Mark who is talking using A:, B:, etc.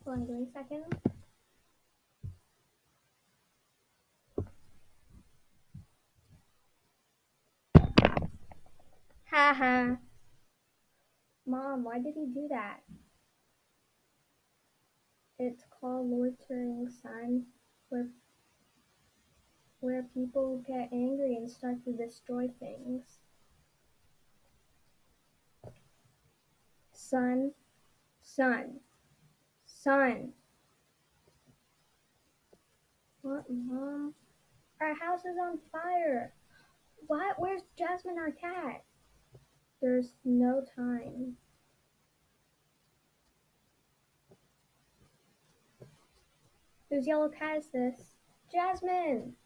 A: Hold on, give me a second. Haha. Mom, why did he do that? It's called loitering, son, where people get angry and start to destroy things. Son. What, Mom? Our house is on fire. What? Where's Jasmine, our cat? There's no time. Whose yellow cat is this? Jasmine!